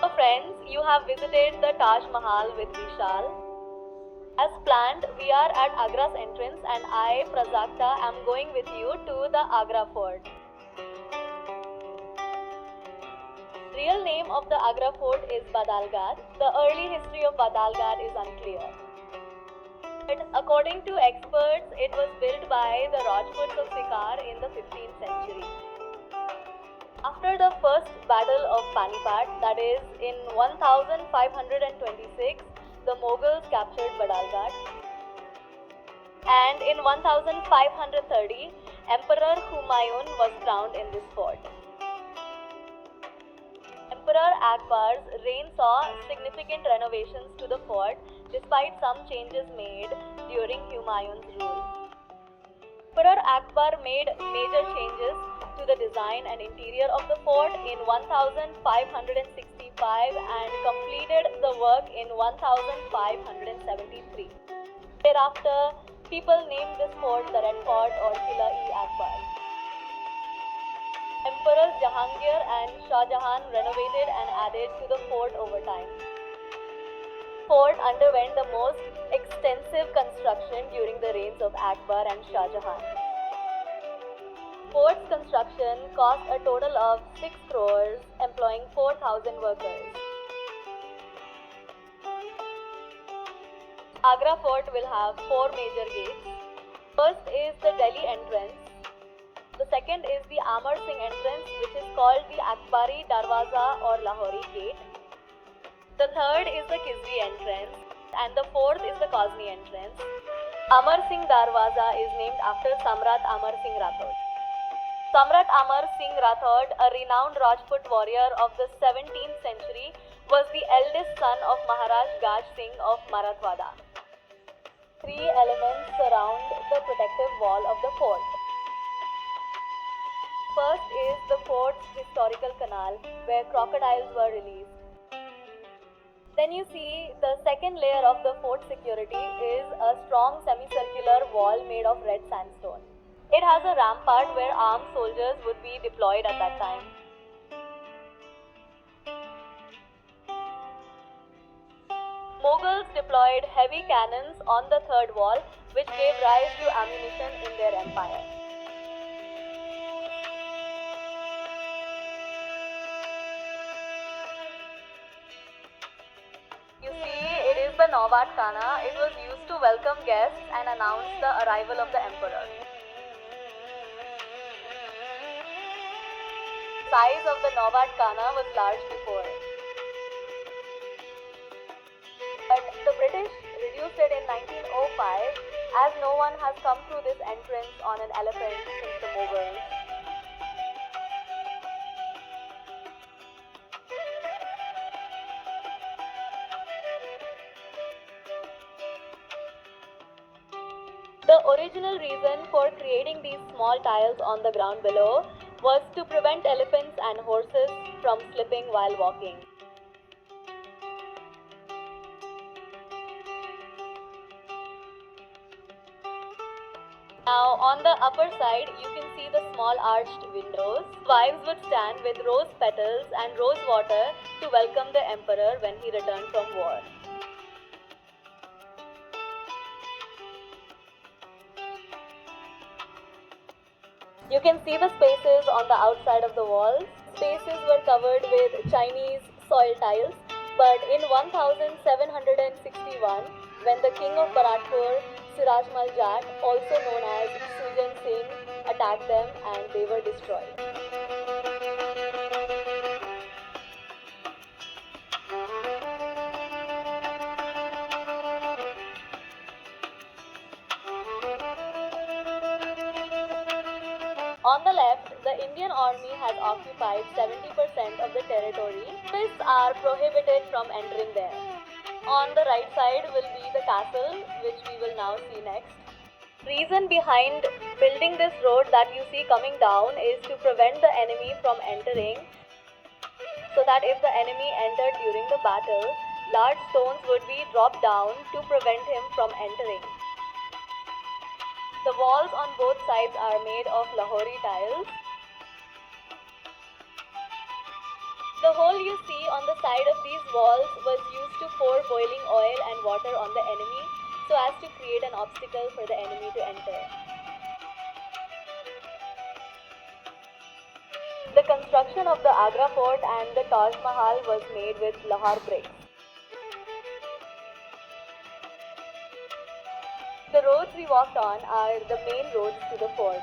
So friends, you have visited the Taj Mahal with Vishal. As planned, we are at Agra's entrance and I, Prajakta, am going with you to the Agra fort. Real name of the Agra fort is Badalgarh. The early history of Badalgarh is unclear. But according to experts, it was built by the Rajputs of Sikar in the 15th century. After the first battle of Panipat, that is in 1526, the Mughals captured Badalgarh. And in 1530, Emperor Humayun was crowned in this fort. Emperor Akbar's reign saw significant renovations to the fort despite some changes made during Humayun's rule. Emperor Akbar made major changes to the design and interior of the fort in 1565 and completed the work in 1573. Thereafter, people named this fort the Red Fort or Qila-e-Akbar. Emperors Jahangir and Shah Jahan renovated and added to the fort over time. The fort underwent the most extensive construction during the reigns of Akbar and Shah Jahan. Fort's construction cost a total of 6 crores, employing 4,000 workers. Agra Fort will have 4 major gates. First is the Delhi entrance. The second is the Amar Singh entrance, which is called the Akbari Darwaza or Lahori gate. The third is the Kizri entrance, and the fourth is the Kazni entrance. Amar Singh Darwaza is named after Samrat Amar Singh Rathod. Samrat Amar Singh Rathod, a renowned Rajput warrior of the 17th century, was the eldest son of Maharaj Gaj Singh of Marathwada. 3 elements surround the protective wall of the fort. First is the fort's historical canal, where crocodiles were released. Then you see the second layer of the fort security is a strong semicircular wall made of red sandstone. It has a rampart where armed soldiers would be deployed at that time. Mughals deployed heavy cannons on the third wall, which gave rise to ammunition in their empire. You see, it is the Nawat Khana. It was used to welcome guests and announce the arrival of the emperor. The size of the Nawat Khana was large before. But the British reduced it in 1905 as no one has come through this entrance on an elephant since the Mughals. The original reason for creating these small tiles on the ground below was to prevent elephants and horses from slipping while walking. Now on the upper side you can see the small arched windows. Wives would stand with rose petals and rose water to welcome the emperor when he returned from war. You can see the spaces on the outside of the walls. Spaces were covered with Chinese soil tiles, but in 1761, when the king of Baratpur, Sirajmal Jat, also known as Sujan Singh, attacked them and they were destroyed. On the left, the Indian Army has occupied 70% of the territory. Tourists are prohibited from entering there. On the right side will be the castle, which we will now see next. Reason behind building this road that you see coming down is to prevent the enemy from entering, so that if the enemy entered during the battle, large stones would be dropped down to prevent him from entering. The walls on both sides are made of Lahori tiles. The hole you see on the side of these walls was used to pour boiling oil and water on the enemy so as to create an obstacle for the enemy to enter. The construction of the Agra fort and the Taj Mahal was made with Lahore bricks. The roads we walked on are the main roads to the fort.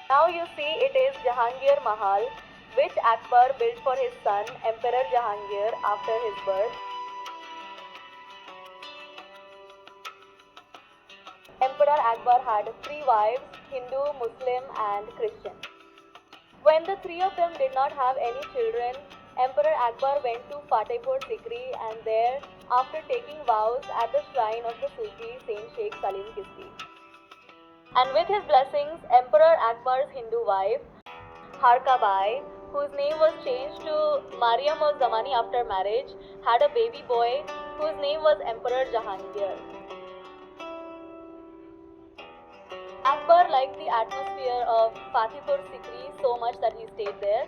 Now you see it is Jahangir Mahal, which Akbar built for his son Emperor Jahangir after his birth. Emperor Akbar had 3 wives, Hindu, Muslim and Christian. When the 3 of them did not have any children, Emperor Akbar went to Fatehpur Sikri and there, after taking vows at the shrine of the Sufi Saint Sheikh Salim Kisti. And with his blessings, Emperor Akbar's Hindu wife, Harkabai, whose name was changed to Mariam uz Zamani after marriage, had a baby boy whose name was Emperor Jahangir. Akbar liked the atmosphere of Fatehpur Sikri so much that he stayed there.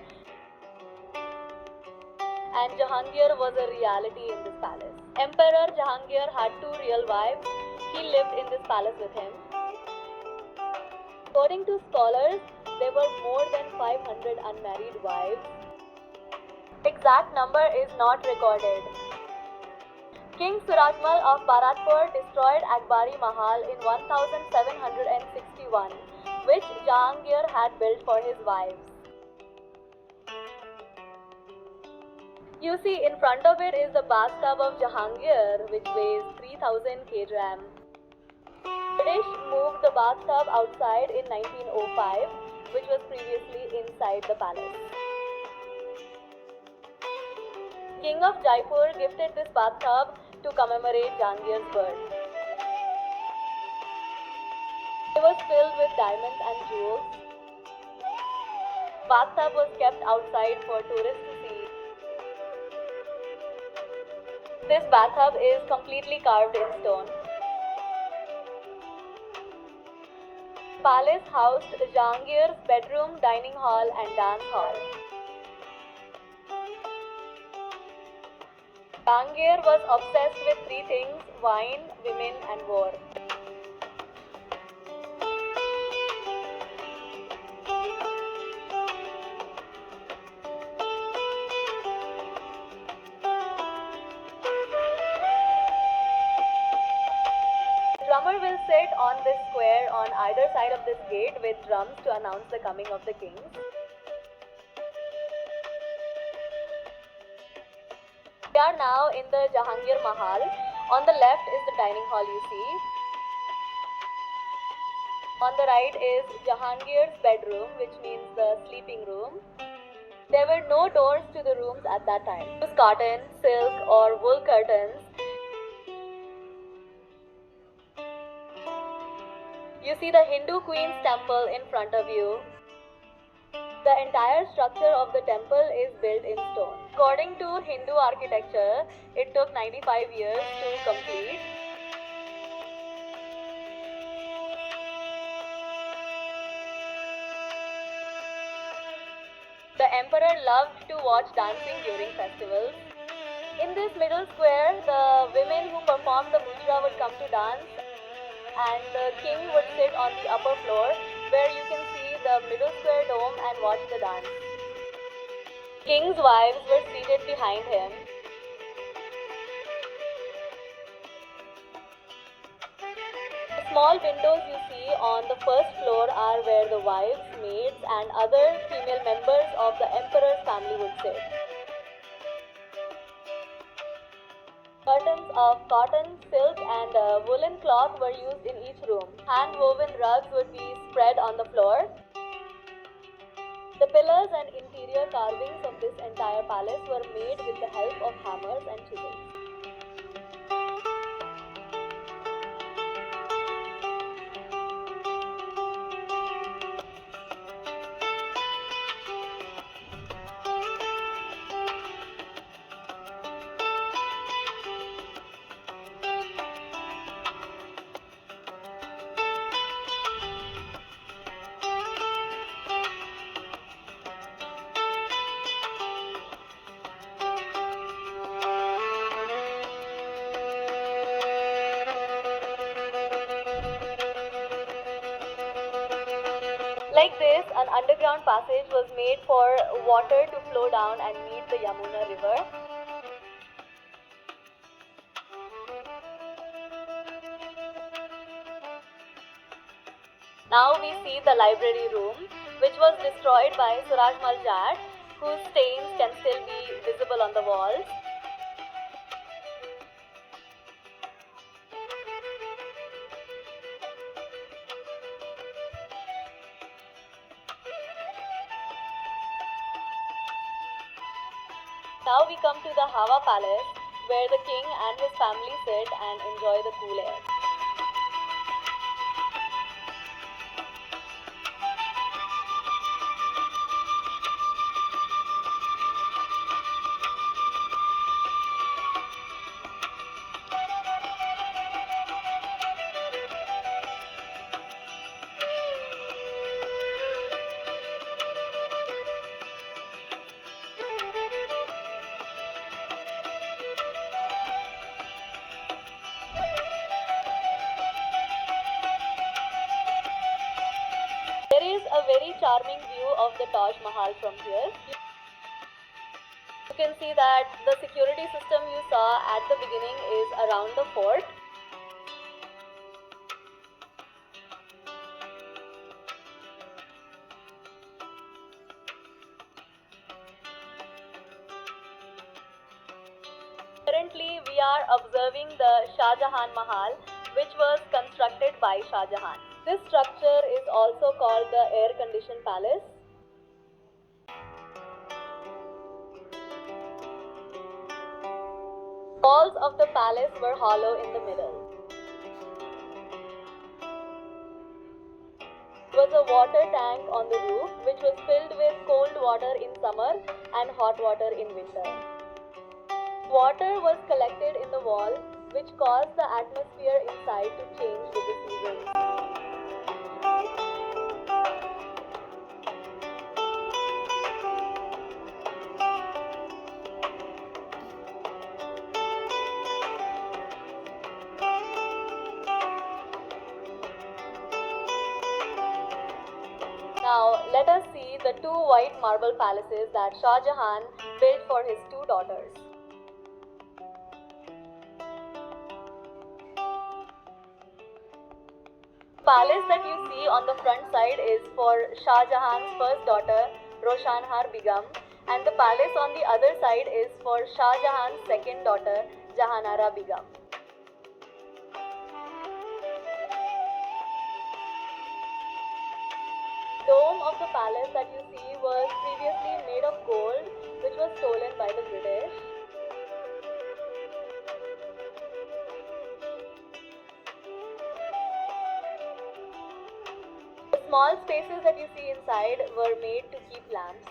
And Jahangir was a reality in this palace. Emperor Jahangir had 2 real wives. He lived in this palace with him. According to scholars, there were more than 500 unmarried wives. Exact number is not recorded. King Surajmal of Bharatpur destroyed Akbari Mahal in 1761, which Jahangir had built for his wives. You see, in front of it is the bathtub of Jahangir, which weighs 3000 kg. British moved the bathtub outside in 1905, which was previously inside the palace. King of Jaipur gifted this bathtub to commemorate Jahangir's birth. It was filled with diamonds and jewels. Bathtub was kept outside for tourists to see. This bathtub is completely carved in stone. Palace housed Jahangir's bedroom, dining hall and dance hall. Jahangir was obsessed with 3 things: wine, women and war. The drummer will sit on this square on either side of this gate with drums to announce the coming of the kings. We are now in the Jahangir Mahal. On the left is the dining hall you see. On the right is Jahangir's bedroom, which means the sleeping room. There were no doors to the rooms at that time. It was cotton, silk or wool curtains. You see the Hindu Queen's temple in front of you. The entire structure of the temple is built in stone. According to Hindu architecture, it took 95 years to complete. The emperor loved to watch dancing during festivals. In this middle square, the women who performed the mujra would come to dance, and the king would sit on the upper floor where you can see the middle square dome and watch the dance. King's wives were seated behind him. The small windows you see on the first floor are where the wives, maids and other female members of the emperor's family would sit. Curtains of cotton, silk and woolen cloth were used in each room. Hand-woven rugs would be spread on the floor. The pillars and interior carvings of this entire palace were made with the help of hammers and chisels. Like this, an underground passage was made for water to flow down and meet the Yamuna river. Now we see the library room, which was destroyed by Suraj Mal Jat, whose stains can still be visible on the walls. Now we come to the Hawa Palace, where the king and his family sit and enjoy the cool air. There is a very charming view of the Taj Mahal from here. You can see that the security system you saw at the beginning is around the fort. Currently, we are observing the Shah Jahan Mahal, which was constructed by Shah Jahan. This structure is also called the air-conditioned palace. Walls of the palace were hollow in the middle. There was a water tank on the roof, which was filled with cold water in summer and hot water in winter. Water was collected in the wall, which caused the atmosphere inside to change with the seasons. Now, let us see the two white marble palaces that Shah Jahan built for his two daughters. The palace that you see on the front side is for Shah Jahan's first daughter, Roshanara Begum, and the palace on the other side is for Shah Jahan's second daughter, Jahanara Begum. The dome of the palace that you see was previously made of gold, which was stolen by the British. The small spaces that you see inside were made to keep lamps.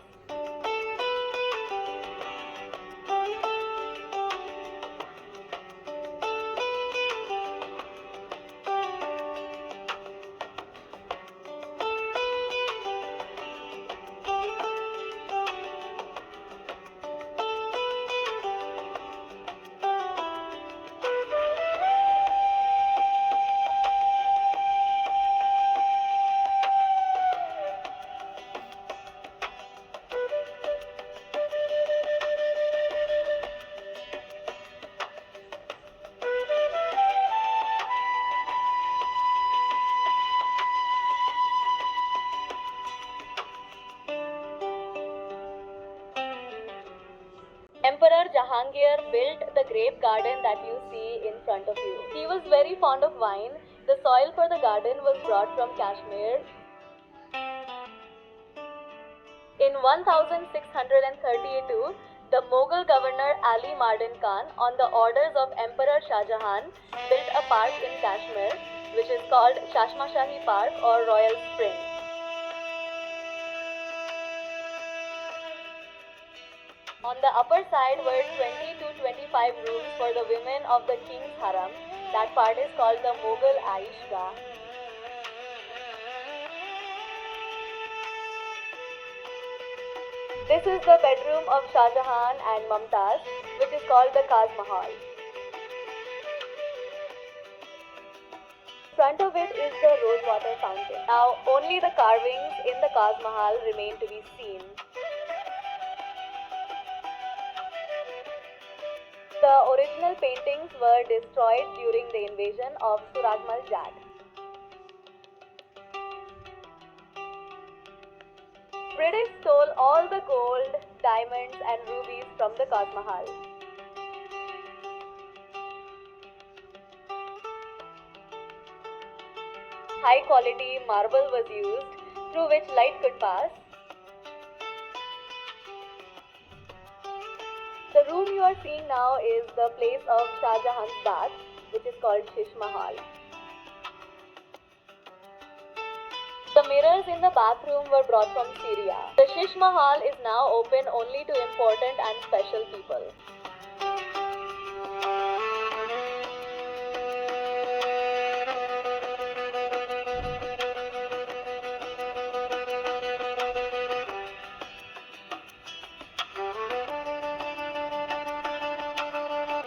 Emperor Jahangir built the grape garden that you see in front of you. He was very fond of wine. The soil for the garden was brought from Kashmir. In 1632, the Mughal governor Ali Mardan Khan, on the orders of Emperor Shah Jahan, built a park in Kashmir, which is called Chashma Shahi Park or Royal Spring. On the upper side were 20 to 25 rooms for the women of the king's harem. That part is called the Mughal Aishgah. This is the bedroom of Shah Jahan and Mumtaz, which is called the Taj Mahal. front of it is the rosewater fountain. Now, only the carvings in the Taj Mahal remain to be seen. The original paintings were destroyed during the invasion of Suragmal Jat. British stole all the gold, diamonds and rubies from the Taj Mahal. High quality marble was used through which light could pass. The room you are seeing now is the place of Shah Jahan's bath, which is called Shish Mahal. The mirrors in the bathroom were brought from Syria. The Shish Mahal is now open only to important and special people.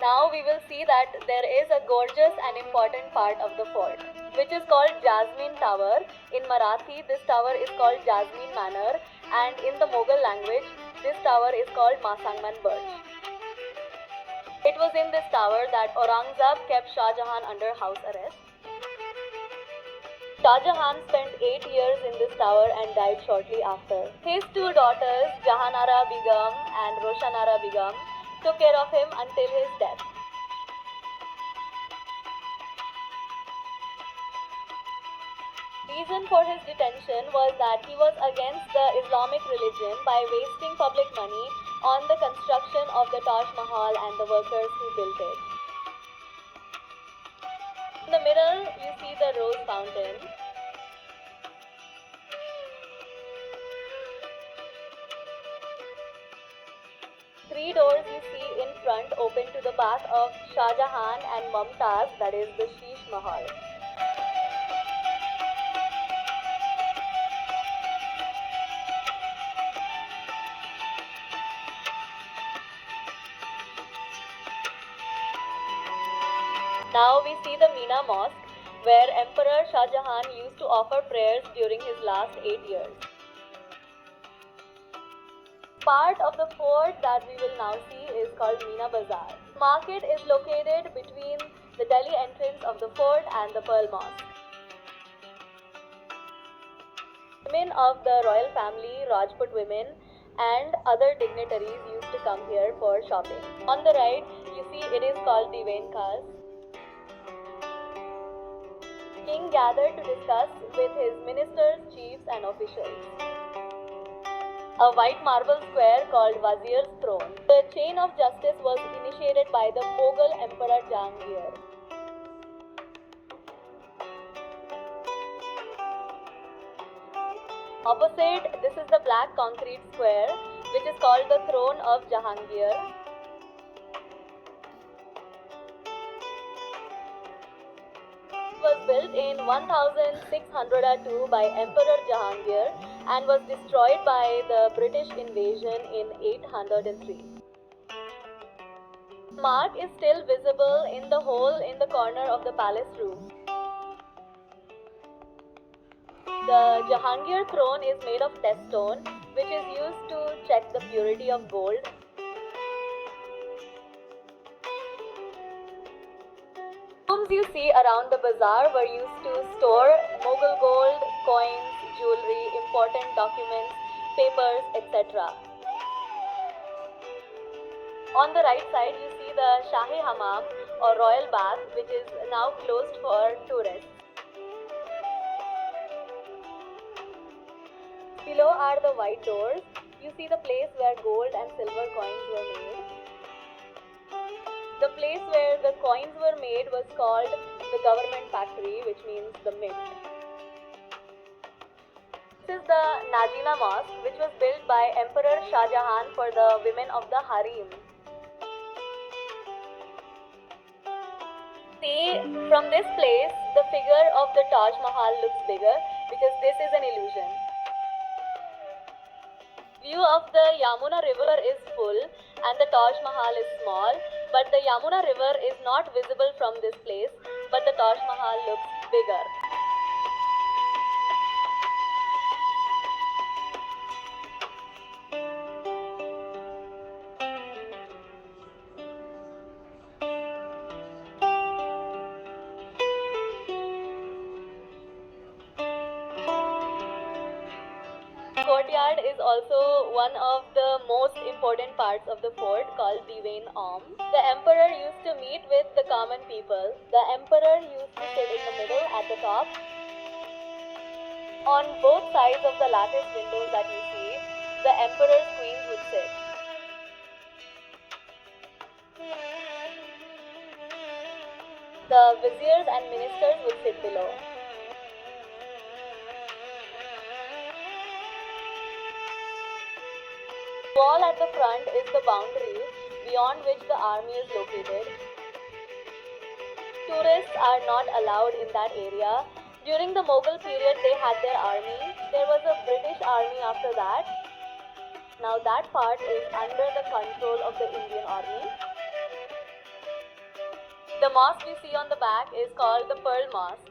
Now we will see that there is a gorgeous and important part of the fort, which is called Jasmin Tower. In Marathi, this tower is called Jasmin Manor, and in the Mughal language, this tower is called Masangman Birch. It was in this tower that Aurangzeb kept Shah Jahan under house arrest. Shah Jahan spent 8 years in this tower and died shortly after. His two daughters, Jahanara Begum and Roshanara Begum, took care of him until his death. Reason for his detention was that he was against the Islamic religion by wasting public money on the construction of the Taj Mahal and the workers who built it. In the middle, you see the rose fountain. Three doors you see in front open to the bath of Shah Jahan and Mumtaz, that is the Shish Mahal. Now we see the Meena Mosque, where Emperor Shah Jahan used to offer prayers during his last 8 years. Part of the fort that we will now see is called Meena Bazaar. Market is located between the Delhi entrance of the fort and the Pearl Mosque. Women of the royal family, Rajput women, and other dignitaries used to come here for shopping. On the right, you see it is called Diwan-i-khas. King gathered to discuss with his ministers, chiefs, and officials. A white marble square called Vazir's throne. The chain of justice was initiated by the Mughal Emperor Jahangir. Opposite, this is the black concrete square, which is called the throne of Jahangir. It was built in 1602 by Emperor Jahangir and was destroyed by the British invasion in 803. The mark is still visible in the hole in the corner of the palace room. The Jahangir throne is made of test stone, which is used to check the purity of gold. Rooms you see around the bazaar were used to store Mughal gold, coins, jewelry, important documents, papers, etc. On the right side, you see the Shahi Hammam or royal bath, which is now closed for tourists. Below are the white doors. You see the place where gold and silver coins were made. The place where the coins were made was called the government factory, which means the mint. This is the Najina Mosque, which was built by Emperor Shah Jahan for the women of the harem. See, from this place, the figure of the Taj Mahal looks bigger because this is an illusion. View of the Yamuna river is full and the Taj Mahal is small, but the Yamuna river is not visible from this place but the Taj Mahal looks bigger. Courtyard is also one of the most important parts of the fort, called Diwan-i-aam. The emperor used to meet with the common people. The emperor used to sit in the middle at the top. On both sides of the lattice windows that you see, the emperor's queens would sit. The viziers and ministers would sit below. The wall at the front is the boundary beyond which the army is located. Tourists are not allowed in that area. During the Mughal period, they had their army. There was a British army after that. Now that part is under the control of the Indian army. The mosque you see on the back is called the Pearl Mosque.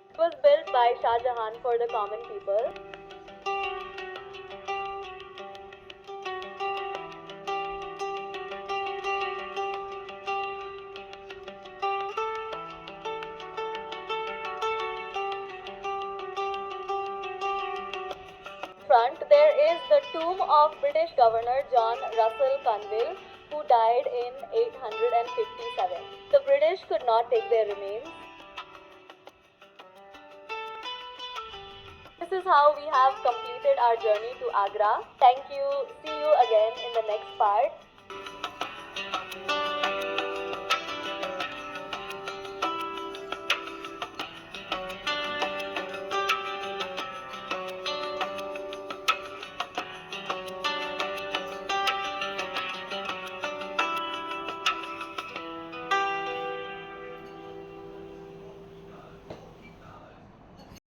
It was built by Shah Jahan for the common people. Front, there is the tomb of British Governor John Russell Conwell, who died in 857. The British could not take their remains. This is how we have completed our journey to Agra. Thank you. See you again in the next part.